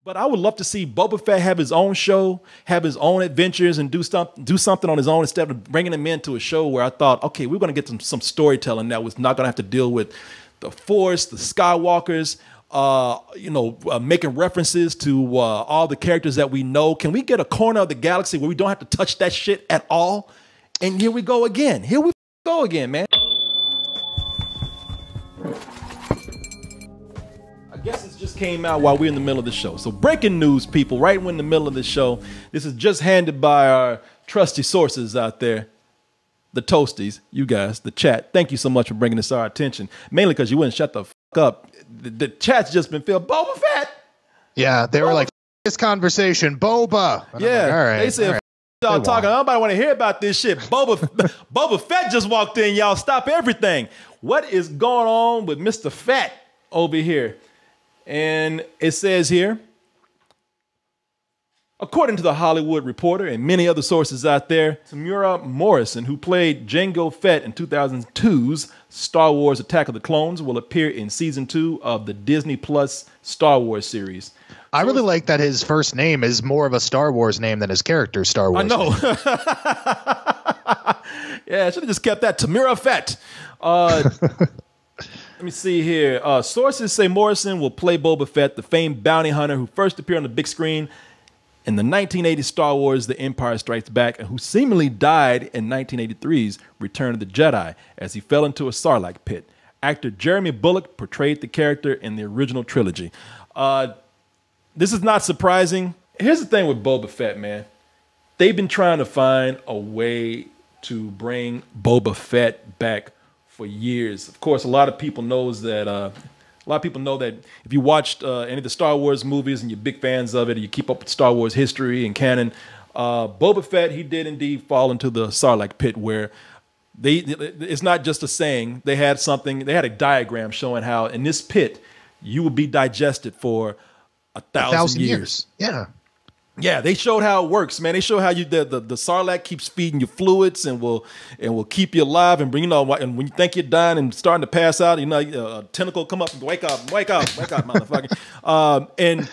But I would love to see Boba Fett have his own show, have his own adventures, and do something on his own instead of bringing him into a show where I thought, okay, we're going to get some storytelling that was not going to have to deal with the Force, the Skywalkers, making references to all the characters that we know. Can we get a corner of the galaxy where we don't have to touch that shit at all? And here we go again. Here we go again, man. I guess it just came out while we're in the middle of the show. So breaking news, people, right when in the middle of the show. This is just handed by our trusty sources out there. The Toasties, you guys, the chat. Thank you so much for bringing this to our attention. Mainly because you wouldn't shut the fuck up. The chat's just been filled. Boba Fett! Yeah, they were like, this conversation, Boba. And yeah, like, all right, they said, y'all talking. Nobody want to hear about this shit. Boba Fett just walked in. Y'all stop everything. What is going on with Mr. Fett over here? And it says here, according to the Hollywood Reporter and many other sources out there, Tamura Morrison, who played Jango Fett in 2002's Star Wars Attack of the Clones, will appear in season 2 of the Disney Plus Star Wars series. I really like that his first name is more of a Star Wars name than his character Star Wars. I know. Yeah, I should have just kept that. Tamura Fett. Let me see here. Sources say Morrison will play Boba Fett, the famed bounty hunter who first appeared on the big screen in the 1980 Star Wars The Empire Strikes Back, and who seemingly died in 1983's Return of the Jedi as he fell into a Sarlacc pit. Actor Jeremy Bulloch portrayed the character in the original trilogy. This is not surprising. Here's the thing with Boba Fett, man. They've been trying to find a way to bring Boba Fett back for years. Of course, a lot of people know that if you watched any of the Star Wars movies and you're big fans of it, and you keep up with Star Wars history and canon, Boba Fett, he did indeed fall into the Sarlacc pit, where it's not just a saying. They had a diagram showing how in this pit you would be digested for 1,000 years. Yeah, they showed how it works, man. They show how the Sarlacc keeps feeding you fluids and will keep you alive and bring, and when you think you're dying and starting to pass out, a tentacle come up and wake up, motherfucker. And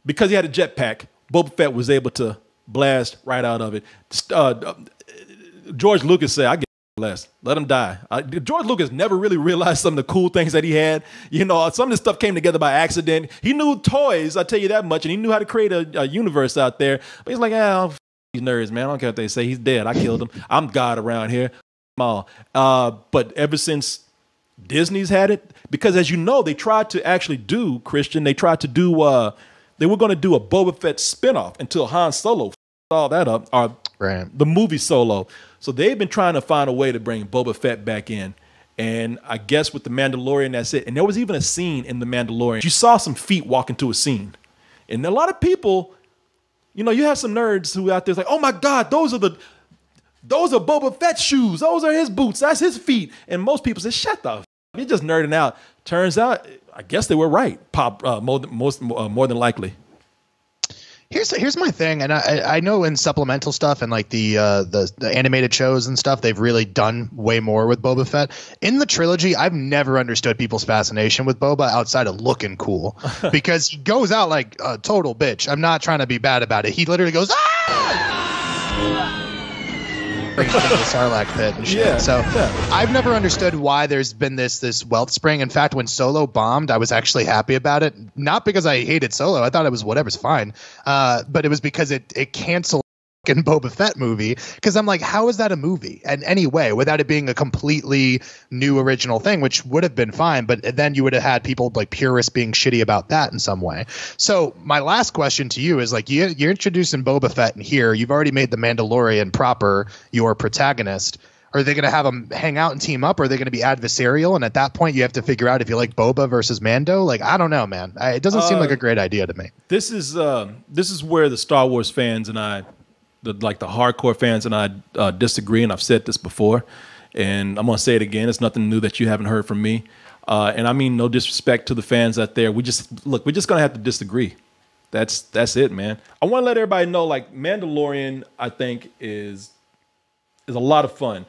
because he had a jetpack, Boba Fett was able to blast right out of it. George Lucas said, "I get less. Let him die." George Lucas never really realized some of the cool things that he had. Some of this stuff came together by accident. He knew toys, I'll tell you that much, and he knew how to create a universe out there. But he's like, these nerds, man. I don't care what they say. He's dead. I killed him. I'm God around here. But ever since Disney's had it, because as you know, they tried to actually do, Christian, they were going to do a Boba Fett spinoff until Han Solo all that up, the movie Solo. So they've been trying to find a way to bring Boba Fett back in. And I guess with The Mandalorian, that's it. And there was even a scene in The Mandalorian. You saw some feet walk into a scene. And a lot of people, you have some nerds who out there like, oh my God, those are Boba Fett's shoes. Those are his boots. That's his feet. And most people say, shut the f***. You're just nerding out. Turns out, I guess they were right. More than likely. Here's my thing, and I know in supplemental stuff and like the animated shows and stuff, they've really done way more with Boba Fett. In the trilogy, I've never understood people's fascination with Boba outside of looking cool, because he goes out like a total bitch. I'm not trying to be bad about it. He literally goes, ah! The Sarlacc pit and shit. I've never understood why there's been this wealth spring. In fact, when Solo bombed, I was actually happy about it. Not because I hated Solo. I thought it was whatever's fine. But it was because it canceled in Boba Fett movie, because I'm like, how is that a movie in any way without it being a completely new original thing, which would have been fine, but then you would have had people like purists being shitty about that in some way. So my last question to you is like, you're introducing Boba Fett in here, you've already made the Mandalorian proper your protagonist. Are they going to have them hang out and team up? Or are they going to be adversarial? And at that point, you have to figure out if you like Boba versus Mando. Like, I don't know, man. It doesn't seem like a great idea to me. This is where the Star Wars fans and I, the hardcore fans and I disagree, and I've said this before, and I'm going to say it again. It's nothing new that you haven't heard from me. And I mean no disrespect to the fans out there. We're just going to have to disagree. That's it, man. I want to let everybody know, like, Mandalorian, I think, is a lot of fun.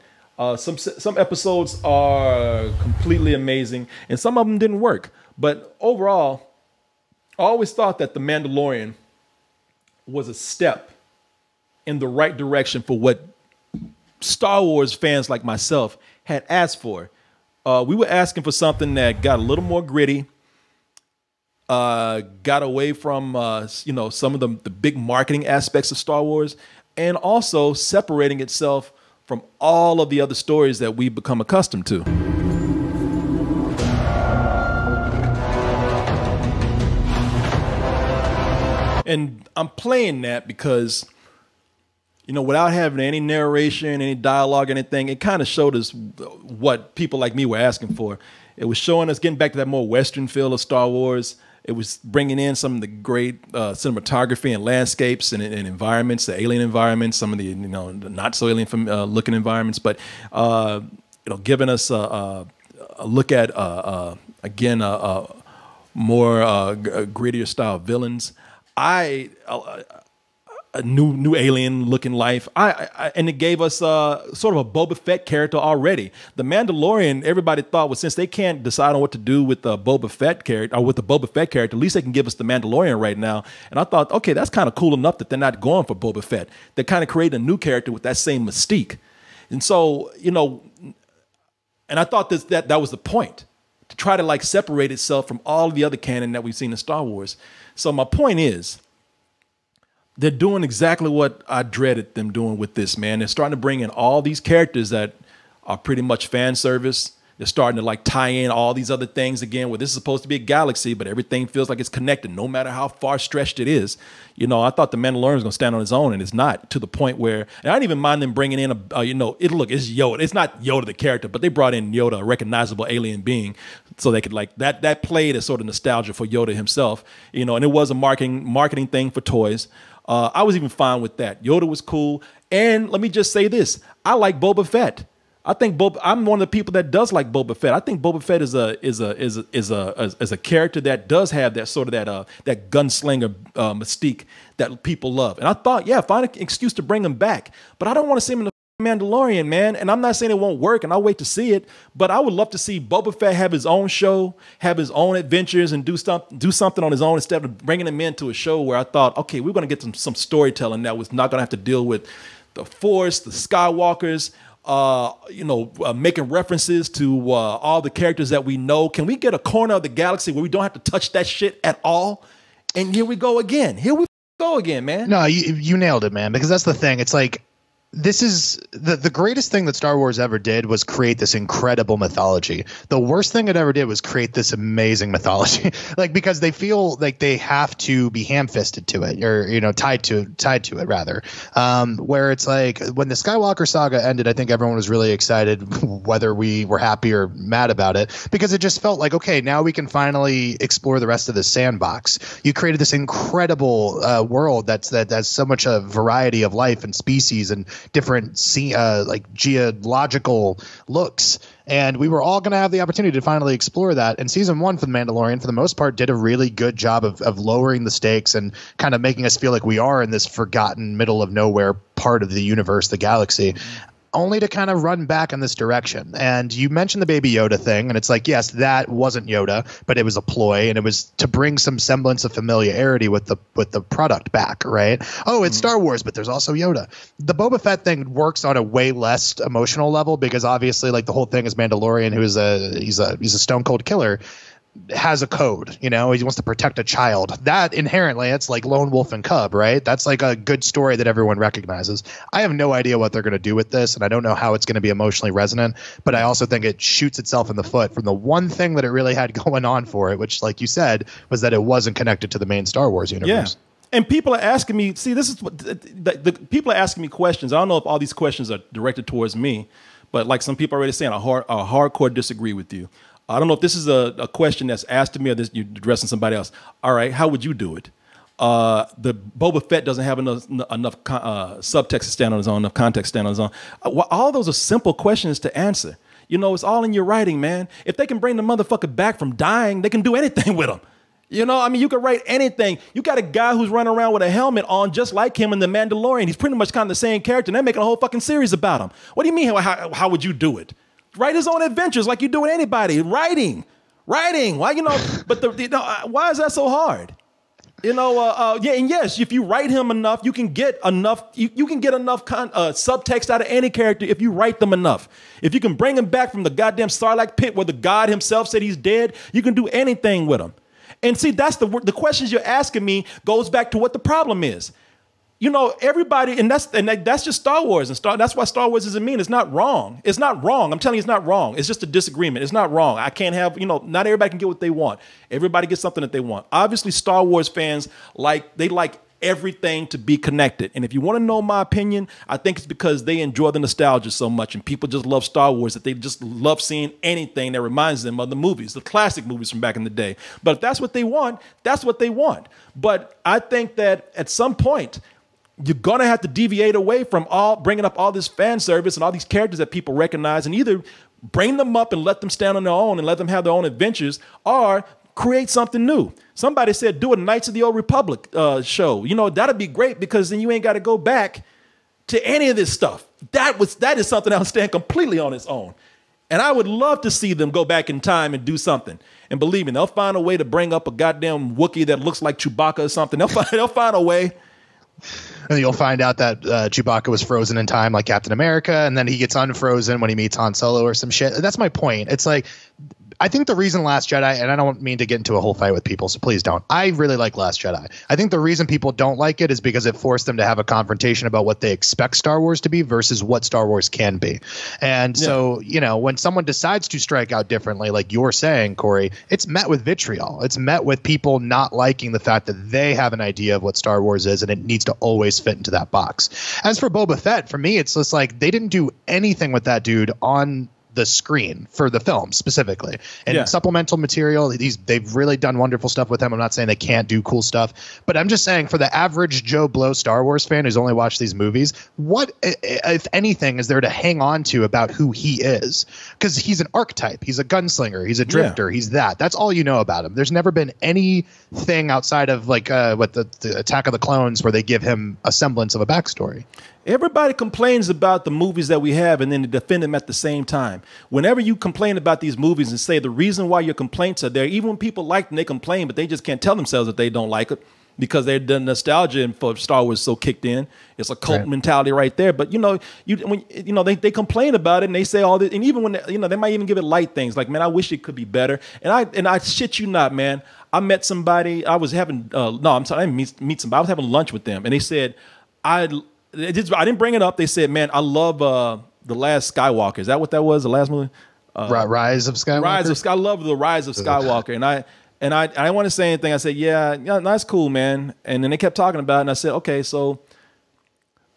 Some episodes are completely amazing, and some of them didn't work. But overall, I always thought that The Mandalorian was a step in the right direction for what Star Wars fans like myself had asked for. We were asking for something that got a little more gritty, got away from some of the big marketing aspects of Star Wars, and also separating itself from all of the other stories that we've become accustomed to. And I'm playing that because, without having any narration, any dialogue, anything, it kind of showed us what people like me were asking for. It was showing us getting back to that more Western feel of Star Wars. It was bringing in some of the great cinematography and landscapes and environments, the alien environments, some of the not so alien looking environments, but giving us a look at again more grittier style villains. A new alien looking life. And it gave us sort of a Boba Fett character already. The Mandalorian, everybody thought, well, since they can't decide on what to do with the Boba Fett character, or with the Boba Fett character, at least they can give us the Mandalorian right now. And I thought, okay, that's kind of cool enough that they're not going for Boba Fett. They're kind of creating a new character with that same mystique. And so, and I thought that was the point, to try to separate itself from all the other canon that we've seen in Star Wars. So my point is, they're doing exactly what I dreaded them doing with this, man. They're starting to bring in all these characters that are pretty much fan service. They're starting to tie in all these other things again, where this is supposed to be a galaxy, but everything feels like it's connected, no matter how far stretched it is. I thought the Mandalorian was going to stand on his own, and it's not, to the point where, and I didn't even mind them bringing in it's Yoda. It's not Yoda the character, but they brought in Yoda, a recognizable alien being, so they could that played as sort of nostalgia for Yoda himself, and it was a marketing thing for toys. I was even fine with that. Yoda was cool. And let me just say this. I like Boba Fett. I think I'm one of the people that does like Boba Fett. I think Boba Fett is a character that does have that sort of that gunslinger mystique that people love. And I thought, yeah, find an excuse to bring him back. But I don't want to see him in the Mandalorian, man. And I'm not saying it won't work, and I'll wait to see it. But I would love to see Boba Fett have his own show, have his own adventures, and do something on his own, instead of bringing him into a show where I thought, okay, we're going to get some storytelling that was not going to have to deal with the Force, the Skywalkers, making references to all the characters that we know. Can we get a corner of the galaxy where we don't have to touch that shit at all? And here we go again. Man. No, you nailed it, man. Because that's the thing. It's like, this is the greatest thing that Star Wars ever did was create this incredible mythology. The worst thing it ever did was create this amazing mythology, because they feel like they have to be ham-fisted to it, or tied to it rather. Where it's like, when the Skywalker saga ended, I think everyone was really excited, whether we were happy or mad about it, because it just felt like, okay, now we can finally explore the rest of the sandbox. You created this incredible world that's so much a variety of life and species and different geological looks, and we were all going to have the opportunity to finally explore that. And season 1 for The Mandalorian, for the most part, did a really good job of lowering the stakes and kind of making us feel like we are in this forgotten middle of nowhere part of the universe, the galaxy, only to kind of run back in this direction. And you mentioned the Baby Yoda thing, and it's like, yes, that wasn't Yoda, but it was a ploy, and it was to bring some semblance of familiarity with the product back, right? Oh, it's Star Wars, but there's also Yoda. The Boba Fett thing works on a way less emotional level, because obviously, the whole thing is Mandalorian, who is he's a stone cold killer, has a code, he wants to protect a child. That inherently, it's like Lone Wolf and Cub, right? That's like a good story that everyone recognizes. I have no idea what they're going to do with this, and I don't know how it's going to be emotionally resonant, but I also think it shoots itself in the foot from the one thing that it really had going on for it, which, like you said, was that it wasn't connected to the main Star Wars universe. Yeah. And people are asking me, see, this is what the people are asking me questions. I don't know if all these questions are directed towards me, but like some people are already saying, I hardcore disagree with you. I don't know if this is a question that's asked to me, or this you're addressing somebody else. All right, how would you do it? The Boba Fett doesn't have enough subtext to stand on his own, enough context to stand on his own. All those are simple questions to answer. It's all in your writing, man. If they can bring the motherfucker back from dying, they can do anything with him. You could write anything. You got a guy who's running around with a helmet on just like him in The Mandalorian. He's pretty much kind of the same character, and they're making a whole fucking series about him. What do you mean, how would you do it? Write his own adventures like you do with anybody. Writing. Why, but why is that so hard? You know, yeah, and yes, if you write him enough, you can get enough. You can get enough subtext out of any character if you write them enough. If you can bring him back from the goddamn Sarlacc pit where the god himself said he's dead, you can do anything with him. And see, that's the questions you're asking me goes back to what the problem is. You know, everybody, and that's just Star Wars, and that's why Star Wars isn't mean. It's not wrong. It's not wrong. I'm telling you, it's not wrong. It's just a disagreement. It's not wrong. I can't have, you know, not everybody can get what they want. Everybody gets something that they want. Obviously, Star Wars fans like everything to be connected. And if you want to know my opinion, I think it's because they enjoy the nostalgia so much, and people just love Star Wars that they just love seeing anything that reminds them of the movies, the classic movies from back in the day. But if that's what they want, that's what they want. But I think that at some point, you're going to have to deviate away from bringing up all this fan service and all these characters that people recognize, and either bring them up and let them stand on their own and let them have their own adventures, or create something new. Somebody said do a Knights of the Old Republic show. You know, that'd be great because then you ain't got to go back to any of this stuff. That is something that would stand completely on its own. And I would love to see them go back in time and do something. And believe me, they'll find a way to bring up a goddamn Wookiee that looks like Chewbacca or something. They'll find a way. And you'll find out that Chewbacca was frozen in time like Captain America, and then he gets unfrozen when he meets Han Solo or some shit. That's my point. It's like, I think the reason Last Jedi, and I don't mean to get into a whole fight with people, so please don't. I really like Last Jedi. I think the reason people don't like it is because it forced them to have a confrontation about what they expect Star Wars to be versus what Star Wars can be. And so, you know, when someone decides to strike out differently, like you're saying, Corey, it's met with vitriol. It's met with people not liking the fact that they have an idea of what Star Wars is, and it needs to always fit into that box. As for Boba Fett, for me, it's just like they didn't do anything with that dude on the screen for the film specifically, and supplemental material. They've really done wonderful stuff with him. I'm not saying they can't do cool stuff, but I'm just saying for the average Joe Blow Star Wars fan who's only watched these movies, what, if anything, is there to hang on to about who he is? Because he's an archetype. He's a gunslinger. He's a drifter. He's that. That's all you know about him. There's never been anything outside of like what the Attack of the Clones where they give him a semblance of a backstory. Everybody complains about the movies that we have and then they defend them at the same time. Whenever you complain about these movies and say the reason why your complaints are there, even when people like them, they complain, but they just can't tell themselves that they don't like it because the nostalgia for Star Wars is so kicked in. It's a cult mentality right there. But they complain about it and they say all this, and even when they might even give it light things like, man, I wish it could be better. And I shit you not, man. I met somebody. I was having I didn't meet somebody. I was having lunch with them, and they said I didn't bring it up. They said, man, I love The Last Skywalker. Is that what that was? The last movie? Rise of Skywalker? I love The Rise of Skywalker. And I didn't want to say anything. I said, yeah, that's cool, man. And then they kept talking about it. And I said, okay, so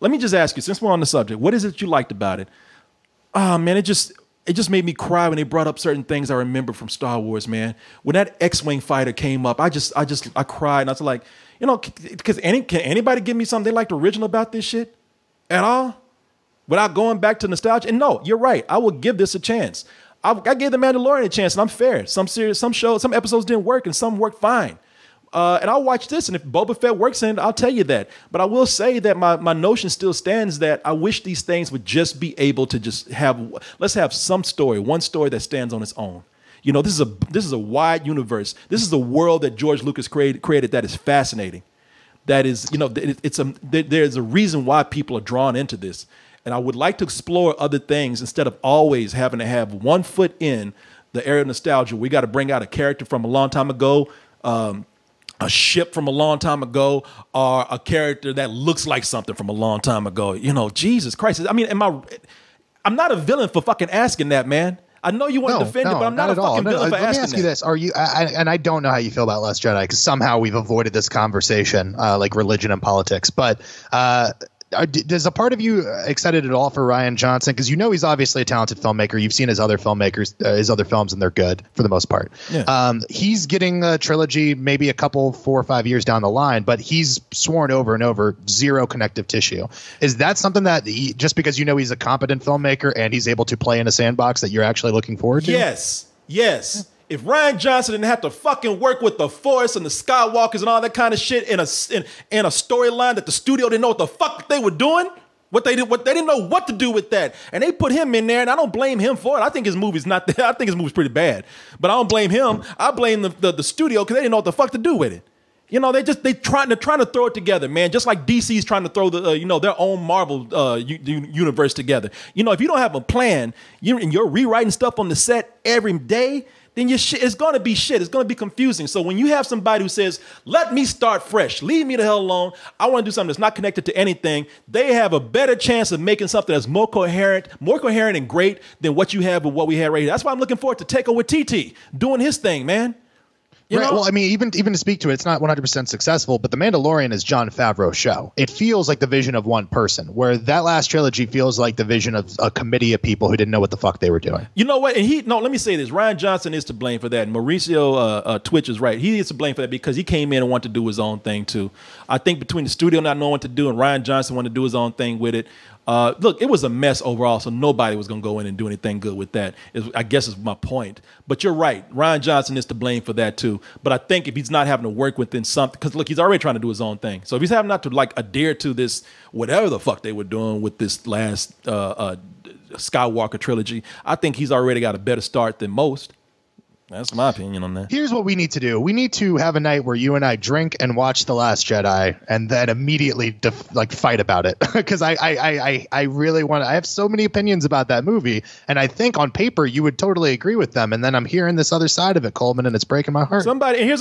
let me just ask you, since we're on the subject, what is it you liked about it? Oh, man, it just made me cry when they brought up certain things I remember from Star Wars, man. When that X-Wing fighter came up, I cried. And I was like, can anybody give me something they liked original about this shit at all? Without going back to nostalgia? And no, you're right. I will give this a chance. I gave The Mandalorian a chance, and I'm fair. Some episodes didn't work, and some worked fine. And I'll watch this, and if Boba Fett works in it, I'll tell you that. But I will say that my notion still stands that I wish these things would just be able to just let's have some story, one story that stands on its own. You know, this is a wide universe. This is a world that George Lucas created that is fascinating. That is, there's a reason why people are drawn into this. And I would like to explore other things instead of always having to have one foot in the area of nostalgia. We got to bring out a character from a long time ago, a ship from a long time ago, or a character that looks like something from a long time ago. Jesus Christ. I mean, I'm not a villain for fucking asking that, man. I know you want to defend it, but I'm not a fucking villain for asking that. Let me ask you this. Are you, and I don't know how you feel about Last Jedi, because somehow we've avoided this conversation, like religion and politics, but does a part of you excited at all for Rian Johnson? Because he's obviously a talented filmmaker. You've seen his other films, and they're good for the most part. Yeah. He's getting a trilogy, maybe a couple, 4 or 5 years down the line, but he's sworn over and over, zero connective tissue. Is that something that just because he's a competent filmmaker and he's able to play in a sandbox that you're actually looking forward to? Yes. If Rian Johnson didn't have to fucking work with the Force and the Skywalkers and all that kind of shit in a storyline that the studio didn't know what the fuck they were doing, what they didn't know what to do with that, and they put him in there, and I don't blame him for it. I think his movie's pretty bad, but I don't blame him. I blame the studio because they didn't know what the fuck to do with it. they're trying to throw it together, man. Just like DC's trying to throw their own Marvel universe together. If you don't have a plan, you're rewriting stuff on the set every day, then it's going to be shit. It's going to be confusing. So when you have somebody who says, "Let me start fresh, leave me the hell alone. I want to do something that's not connected to anything," they have a better chance of making something that's more coherent and great than what you have with what we had right here. That's why I'm looking forward to Takeover with TT doing his thing, man. Right. Well, I mean, even to speak to it, it's not 100% successful, but The Mandalorian is Jon Favreau's show. It feels like the vision of one person, where that last trilogy feels like the vision of a committee of people who didn't know what the fuck they were doing. You know what? And let me say this. Rian Johnson is to blame for that. And Mauricio Twitch is right. He is to blame for that because he came in and wanted to do his own thing, too. I think between the studio not knowing what to do and Rian Johnson wanted to do his own thing with it, look, it was a mess overall, so nobody was going to go in and do anything good with that, I guess is my point. But you're right. Rian Johnson is to blame for that, too. But I think if he's not having to work within something, because, look, he's already trying to do his own thing. So if he's having not to, adhere to this, whatever the fuck they were doing with this last Skywalker trilogy, I think he's already got a better start than most. That's my opinion on that. Here's what we need to do. We need to have a night where you and I drink and watch The Last Jedi and then immediately fight about it. Because I really want to. I have so many opinions about that movie. And I think on paper you would totally agree with them. And then I'm hearing this other side of it, Coleman, and it's breaking my heart. Everybody's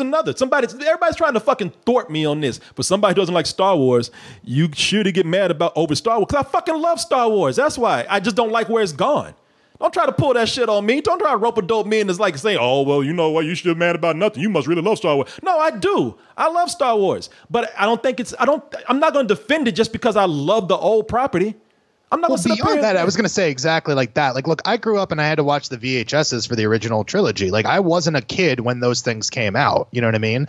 trying to fucking thwart me on this. But somebody who doesn't like Star Wars, you should get mad over Star Wars. Because I fucking love Star Wars. That's why. I just don't like where it's gone. Don't try to pull that shit on me. Don't try to rope-a-dope me and it's saying, "Oh, well, you know what? You should be mad about nothing. You must really love Star Wars." No, I do. I love Star Wars. But I'm not going to defend it just because I love the old property. I'm not going to sit up here. That, I was going to say exactly like that. Look, I grew up and I had to watch the VHSs for the original trilogy. I wasn't a kid when those things came out. You know what I mean?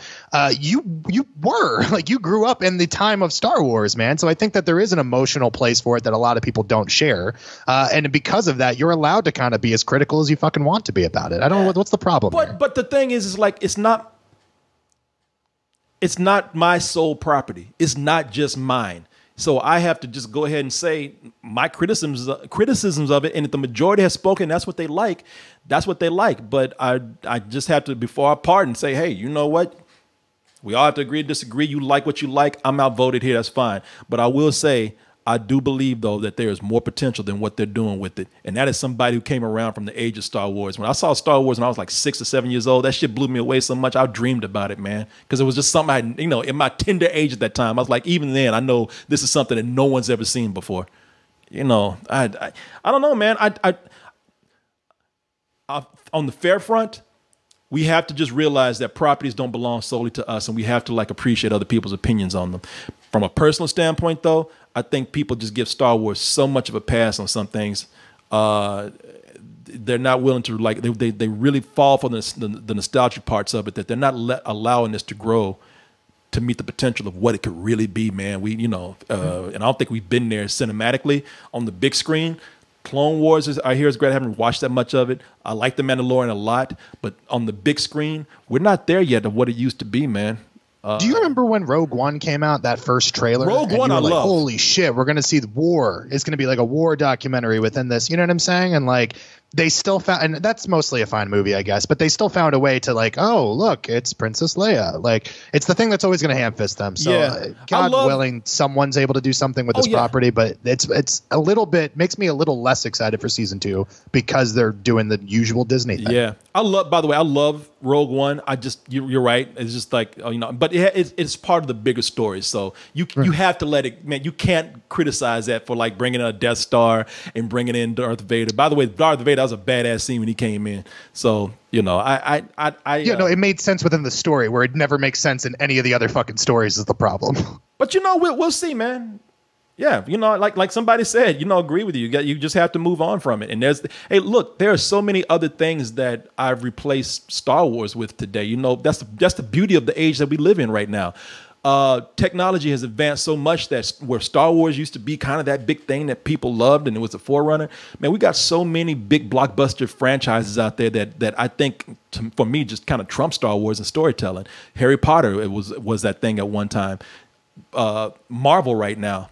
You were. You grew up in the time of Star Wars, man. So I think that there is an emotional place for it that a lot of people don't share. And because of that, you're allowed to kind of be as critical as you fucking want to be about it. I don't know what's the problem. But the thing is it's not my sole property. It's not just mine. So I have to just go ahead and say my criticisms of it, and if the majority has spoken, that's what they like. That's what they like. But I just have to, before I pardon, say, hey, you know what? We all have to agree to disagree. You like what you like. I'm outvoted here. That's fine. But I will say, I do believe, though, that there is more potential than what they're doing with it. And that is somebody who came around from the age of Star Wars. When I saw Star Wars when I was 6 or 7 years old, that shit blew me away so much. I dreamed about it, man. Because it was just something in my tender age at that time. I was like, even then, I know this is something that no one's ever seen before. I don't know, man. On the fair front, we have to just realize that properties don't belong solely to us, and we have to appreciate other people's opinions on them. From a personal standpoint, though, I think people just give Star Wars so much of a pass on some things. They're not willing to they really fall for the nostalgic parts of it, that they're not allowing this to grow to meet the potential of what it could really be, man. And I don't think we've been there cinematically on the big screen. Clone Wars I hear is great. I haven't watched that much of it. I like The Mandalorian a lot, but on the big screen, we're not there yet of what it used to be, man. Do you remember when Rogue One came out, that first trailer? Rogue One, I love. Holy shit, we're going to see the war. It's going to be like a war documentary within this. You know what I'm saying? And they still found, and that's mostly a fine movie, I guess, but they still found a way to oh, look, it's Princess Leia. It's the thing that's always going to ham fist them. So yeah. God willing, someone's able to do something with this property, but it's a little bit, makes me a little less excited for season 2 because they're doing the usual Disney thing. Yeah. I love Rogue One. You're right. It's just but it's part of the bigger story. So you have to let it, man, you can't criticize that for bringing in a Death Star and bringing in Darth Vader. By the way, Darth Vader, that was a badass scene when he came in. So, it made sense within the story where it never makes sense in any of the other fucking stories is the problem. But we'll see, man. Yeah, like somebody said, agree with you. You just have to move on from it. And there are so many other things that I've replaced Star Wars with today. That's the beauty of the age that we live in right now. Technology has advanced so much that where Star Wars used to be kind of that big thing that people loved and it was a forerunner, man, we got so many big blockbuster franchises out there that I think, for me, just kind of trump Star Wars and storytelling. Harry Potter, it was that thing at one time. Marvel right now,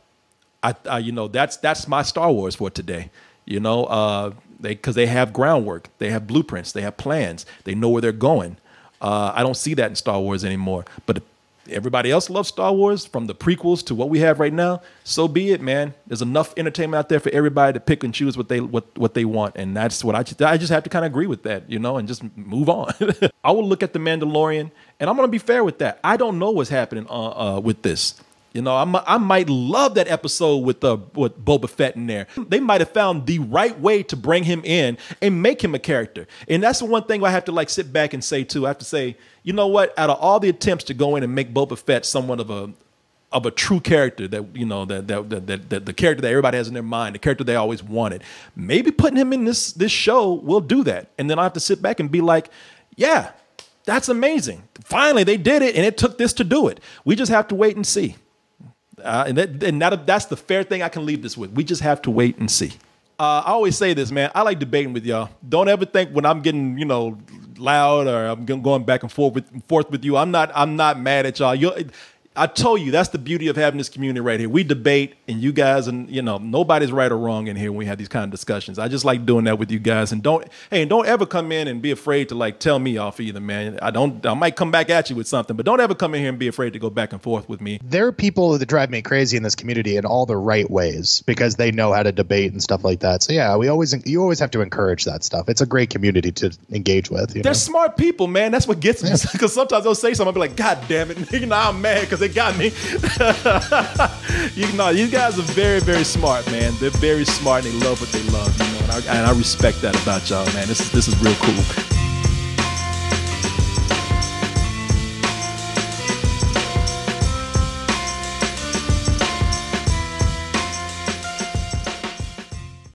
that's my Star Wars for today. Because they have groundwork, they have blueprints, they have plans, they know where they're going. I don't see that in Star Wars anymore. But everybody else loves Star Wars, from the prequels to what we have right now. So be it, man. There's enough entertainment out there for everybody to pick and choose what they want, and that's what I just have to kind of agree with that, you know, and just move on. I will look at The Mandalorian, and I'm gonna be fair with that. I don't know what's happening with this. You know, I might love that episode with Boba Fett in there. They might have found the right way to bring him in and make him a character. And that's the one thing I have to like sit back and say too. I have to say, you know what? Out of all the attempts to go in and make Boba Fett somewhat of a true character, that, you know, that the character that everybody has in their mind, the character they always wanted, maybe putting him in this show will do that. And then I have to sit back and be like, yeah, that's amazing. Finally, they did it, and it took this to do it. We just have to wait and see. That's the fair thing I can leave this with. We just have to wait and see. I always say this, man. I like debating with y'all. Don't ever think when I'm getting, you know, loud or I'm going back and forth with you, I'm not mad at y'all. I told you, that's the beauty of having this community right here. We debate, and you guys, and you know, nobody's right or wrong in here when we have these kind of discussions. I just like doing that with you guys. And don't ever come in and be afraid to like tell me off either, man. I might come back at you with something, but don't ever come in here and be afraid to go back and forth with me. There are people that drive me crazy in this community in all the right ways because they know how to debate and stuff like that. So yeah, you always have to encourage that stuff. It's a great community to engage with. They're smart people, man. That's what gets me. Because sometimes they'll say something, I'll be like, God damn it, you know, I'm mad because they got me. You know, you guys are very, very smart, man. They're very smart and they love what they love, you know, and I respect that about y'all, man. This is real cool.